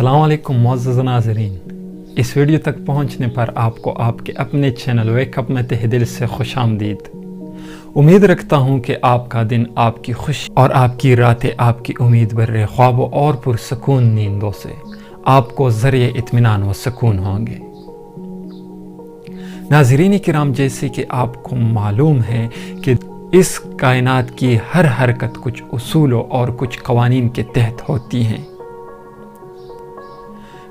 अस्सलाम वालेकुम मुअज़्ज़ज़ नाज़रीन, इस वीडियो तक पहुंचने पर आपको आपके अपने चैनल वेकअप में तहे दिल से खुशामदीद। उम्मीद रखता हूं कि आपका दिन आपकी खुशी और आपकी रातें आपकी उम्मीद भरे ख्वाबों और पुरसकून नींदों से आपको ज़रिए इत्मीनान व सुकून होंगे। नाज़रीन किराम, जैसे कि आपको मालूम है कि इस कायनात की हर हरकत कुछ उसूलों और कुछ कवानीन के तहत होती हैं।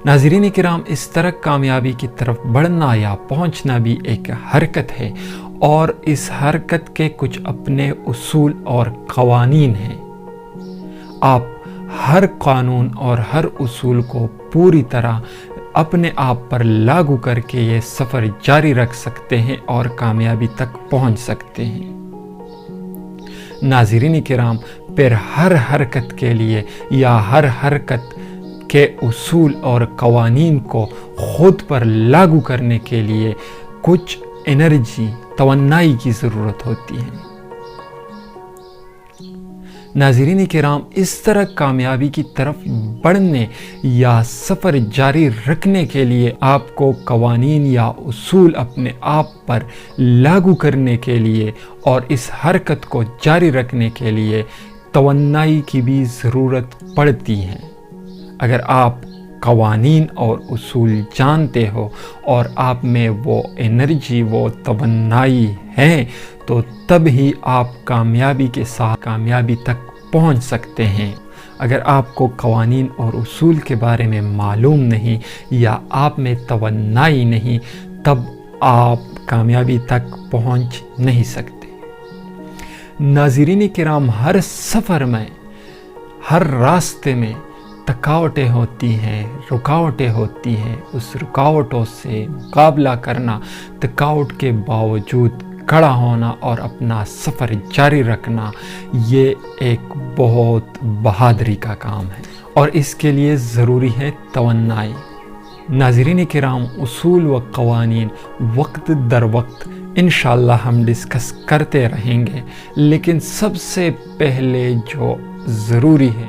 नाज़रीन किराम, इस तरह कामयाबी की तरफ बढ़ना या पहुंचना भी एक हरकत है और इस हरकत के कुछ अपने उसूल और कवानीन हैं। आप हर कानून और हर उसूल को पूरी तरह अपने आप पर लागू करके ये सफ़र जारी रख सकते हैं और कामयाबी तक पहुंच सकते हैं। नाज़रीन किराम, फिर हर हरकत के लिए या हर हरकत के उसूल और कवानीन को खुद पर लागू करने के लिए कुछ एनर्जी, तवन्नाई की ज़रूरत होती है। नाज़रीन किराम, इस तरह कामयाबी की तरफ बढ़ने या सफ़र जारी रखने के लिए आपको कवानीन या उसूल अपने आप पर लागू करने के लिए और इस हरकत को जारी रखने के लिए तवन्नाई की भी ज़रूरत पड़ती है। अगर आप कवानीन और उसूल जानते हो और आप में वो एनर्जी, वो तवन्नाई है, तो तब ही आप कामयाबी के साथ कामयाबी तक पहुंच सकते हैं। अगर आपको कवानीन और उसूल के बारे में मालूम नहीं या आप में तवन्नाई नहीं, तब आप कामयाबी तक पहुंच नहीं सकते। नाज़रीन किराम, हर सफ़र में, हर रास्ते में थकावटें होती हैं, रुकावटें होती हैं। उस रुकावटों से मुकाबला करना, थकावट के बावजूद खड़ा होना और अपना सफ़र जारी रखना, ये एक बहुत बहादुरी का काम है और इसके लिए ज़रूरी है तवन्नाई। नाज़रीन किराम, उसूल व कवानीन वक्त दर वक्त इंशाअल्लाह हम डिस्कस करते रहेंगे, लेकिन सबसे पहले जो ज़रूरी है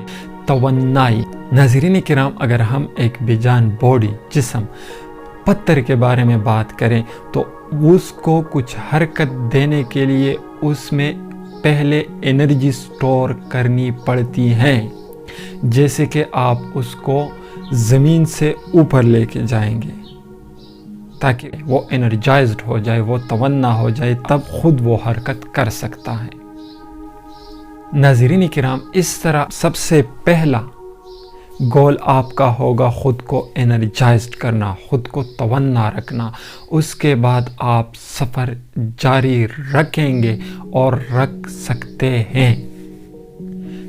तवन्नाई। नाज़रीन किराम, अगर हम एक बेजान बॉडी, जिस्म, पत्थर के बारे में बात करें तो उसको कुछ हरकत देने के लिए उसमें पहले एनर्जी स्टोर करनी पड़ती है। जैसे कि आप उसको ज़मीन से ऊपर लेके जाएंगे ताकि वो एनर्जाइज्ड हो जाए, वो तवन्ना हो जाए, तब खुद वो हरकत कर सकता है। नाज़रीन किराम, इस तरह सबसे पहला गोल आपका होगा खुद को एनर्जाइज्ड करना, खुद को तवन्ना रखना। उसके बाद आप सफ़र जारी रखेंगे और रख सकते हैं।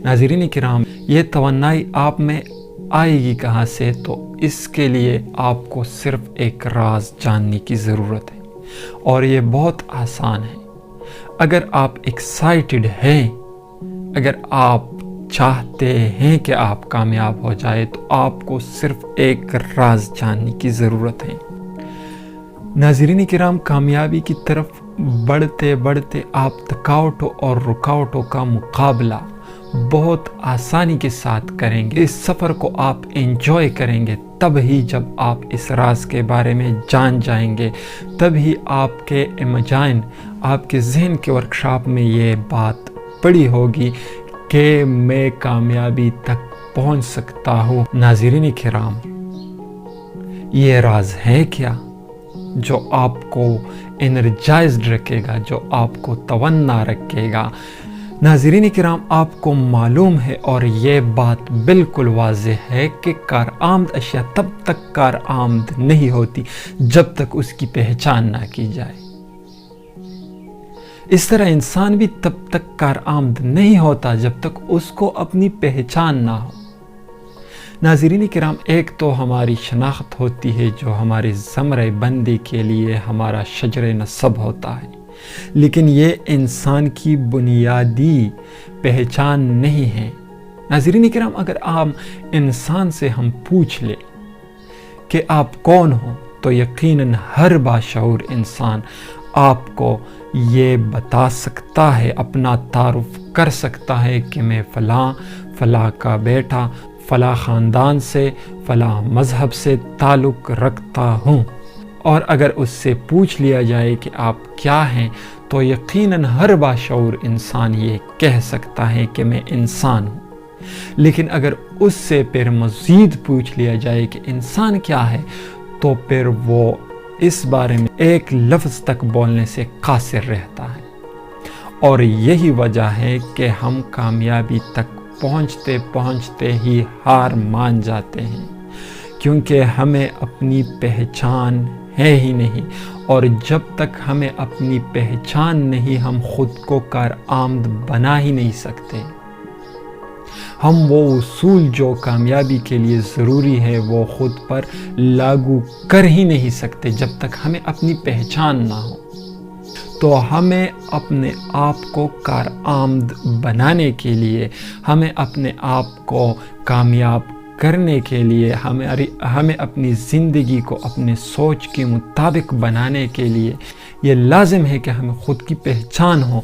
नाज़रीन किराम, ये तवन्नाई आप में आएगी कहाँ से? तो इसके लिए आपको सिर्फ एक राज जानने की ज़रूरत है और ये बहुत आसान है। अगर आप एक्साइटेड हैं, अगर आप चाहते हैं कि आप कामयाब हो जाए, तो आपको सिर्फ एक राज जानने की ज़रूरत है। नाज़रीन किराम, कामयाबी की तरफ बढ़ते बढ़ते आप थकावटों और रुकावटों का मुकाबला बहुत आसानी के साथ करेंगे। इस सफ़र को आप एंजॉय करेंगे तब ही जब आप इस राज के बारे में जान जाएंगे, तभी आपके इमेजिन, आपके जहन के वर्कशॉप में ये बात पड़ी होगी कि मैं कामयाबी तक पहुंच सकता हूँ। नाज़रीन किराम, ये राज है क्या जो आपको एनर्जाइज्ड रखेगा, जो आपको तवन्ना रखेगा? नाज़रीन किराम, आपको मालूम है और ये बात बिल्कुल वाज़ेह है कि कारआमद अशिया तब तक कारआमद नहीं होती जब तक उसकी पहचान ना की जाए। इस तरह इंसान भी तब तक कारआमद नहीं होता जब तक उसको अपनी पहचान ना हो। नाज़रीन किराम, एक तो हमारी शनाख्त होती है जो हमारे ज़मरे बंदी के लिए हमारा शजरे नसब होता है, लेकिन ये इंसान की बुनियादी पहचान नहीं है। नाज़रीन किराम, अगर आम इंसान से हम पूछ ले कि आप कौन हो, तो यकीनन हर बाशऊर इंसान आपको ये बता सकता है, अपना तारुफ कर सकता है कि मैं फ़लाँ फ़लाँ का बेटा, فلاں خاندان سے، فلاں مذہب سے تعلق رکھتا ہوں، اور اگر اس سے پوچھ لیا جائے کہ آپ کیا ہیں تو یقیناً ہر باشعور انسان یہ کہہ سکتا ہے کہ میں انسان ہوں۔ لیکن اگر اس سے پھر مزید پوچھ لیا جائے کہ انسان کیا ہے تو پھر وہ اس بارے میں ایک لفظ تک بولنے سے قاصر رہتا ہے۔ اور یہی وجہ ہے کہ ہم کامیابی تک پہنچتے پہنچتے ہی ہار مان جاتے ہیں، کیونکہ ہمیں اپنی پہچان ہے ہی نہیں، اور جب تک ہمیں اپنی پہچان نہیں ہم خود کو کارآمد بنا ہی نہیں سکتے۔ ہم وہ اصول جو کامیابی کے لیے ضروری ہے وہ خود پر لاگو کر ہی نہیں سکتے جب تک ہمیں اپنی پہچان نہ ہو۔ تو ہمیں اپنے آپ کو کارآمد بنانے کے لیے، ہمیں اپنے آپ کو کامیاب کرنے کے لیے، ہمیں اپنی زندگی کو اپنے سوچ کے مطابق بنانے کے لیے یہ لازم ہے کہ ہمیں خود کی پہچان ہو۔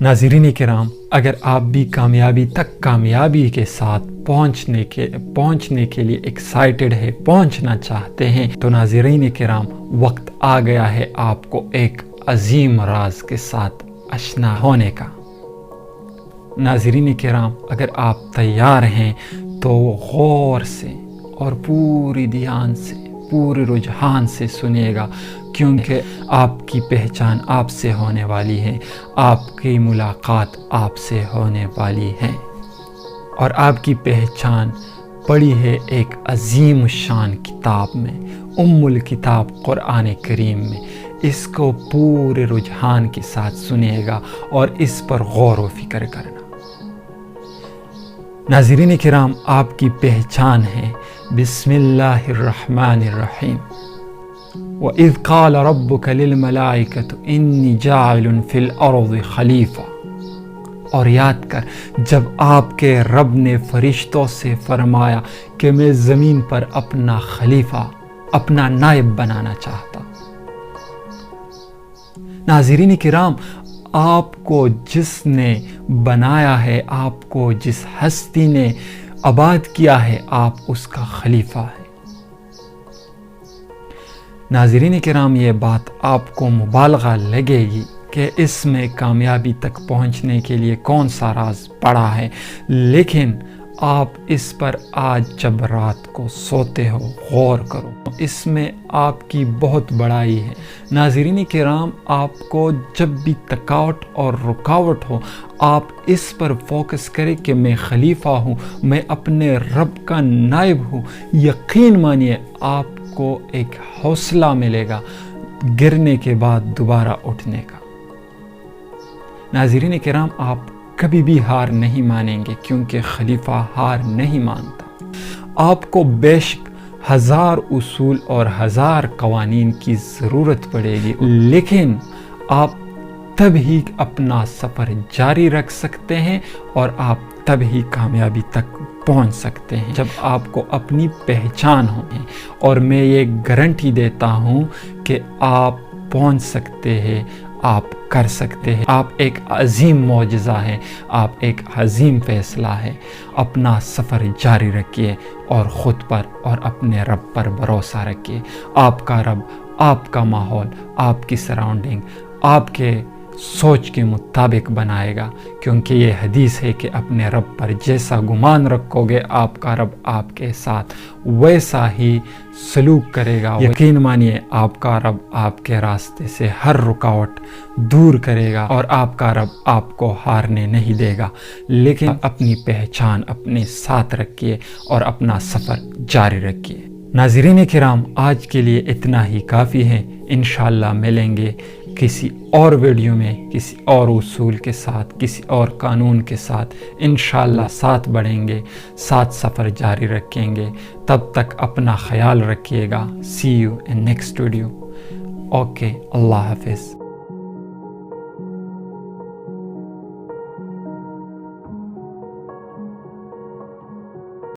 ناظرین کرام، اگر آپ بھی کامیابی تک کامیابی کے ساتھ پہنچنے کے لیے ایکسائٹڈ ہے، پہنچنا چاہتے ہیں، تو ناظرین کرام وقت آ گیا ہے آپ کو ایک عظیم راز کے ساتھ آشنا ہونے کا۔ ناظرین کرام، اگر آپ تیار ہیں تو غور سے اور پوری دھیان سے، پورے رجحان سے سنیے گا، کیونکہ آپ کی پہچان آپ سے ہونے والی ہے، آپ کی ملاقات آپ سے ہونے والی ہے، اور آپ کی پہچان پڑی ہے ایک عظیم الشان کتاب میں، الکتاب قرآن کریم میں۔ اس کو پورے رجحان کے ساتھ سنیے گا اور اس پر غور و فکر کرنا۔ ناظرین کرام، آپ کی پہچان ہے بسم اللہ الرحمن الرحیم۔ وَإِذْ قَالَ رَبُّكَ لِلْمَلَائِكَةِ إِنِّي جَاعِلٌ فِي الْأَرْضِ خَلِيفَةً، اور یاد کر جب آپ کے رب نے فرشتوں سے فرمایا کہ میں زمین پر اپنا خلیفہ، اپنا نائب بنانا چاہتا۔ ناظرین کرام، آپ کو جس نے بنایا ہے، آپ کو جس ہستی نے آباد کیا ہے، آپ اس کا خلیفہ ہے۔ ناظرین کرام، یہ بات آپ کو مبالغہ لگے گی کہ اس میں کامیابی تک پہنچنے کے لیے کون سا راز پڑا ہے، لیکن آپ اس پر آج جب رات کو سوتے ہو غور کرو، اس میں آپ کی بہت بڑائی ہے۔ ناظرین کرام، آپ کو جب بھی تھکاوٹ اور رکاوٹ ہو، آپ اس پر فوکس کریں کہ میں خلیفہ ہوں، میں اپنے رب کا نائب ہوں۔ یقین مانیے آپ کو ایک حوصلہ ملے گا گرنے کے بعد دوبارہ اٹھنے کا۔ ناظرین کرام، آپ کبھی بھی ہار نہیں مانیں گے، کیونکہ خلیفہ ہار نہیں مانتا۔ آپ کو بے شک 1000 اصول اور 1000 قوانین کی ضرورت پڑے گی، لیکن آپ تب ہی اپنا سفر جاری رکھ سکتے ہیں اور آپ تب ہی کامیابی تک پہنچ سکتے ہیں جب آپ کو اپنی پہچان ہو۔ اور میں یہ گارنٹی دیتا ہوں کہ آپ پہنچ سکتے ہیں، آپ کر سکتے ہیں۔ آپ ایک عظیم معجزہ ہے، آپ ایک عظیم فیصلہ ہے۔ اپنا سفر جاری رکھیے اور خود پر اور اپنے رب پر بھروسہ رکھیے۔ آپ کا رب آپ کا ماحول، آپ کی سراؤنڈنگ آپ کے سوچ کے مطابق بنائے گا، کیونکہ یہ حدیث ہے کہ اپنے رب پر جیسا گمان رکھو گے آپ کا رب آپ کے ساتھ ویسا ہی سلوک کرے گا۔ یقین مانیے آپ کا رب آپ کے راستے سے ہر رکاوٹ دور کرے گا اور آپ کا رب آپ کو ہارنے نہیں دے گا، لیکن اپنی پہچان اپنے ساتھ رکھیے اور اپنا سفر جاری رکھیے۔ ناظرین کرام، آج کے لیے اتنا ہی کافی ہے۔ انشاءاللہ ملیں گے کسی اور ویڈیو میں، کسی اور اصول کے ساتھ، کسی اور قانون کے ساتھ۔ انشاءاللہ ساتھ بڑھیں گے، ساتھ سفر جاری رکھیں گے۔ تب تک اپنا خیال رکھیے گا۔ See you in next video. Okay, اللہ حافظ۔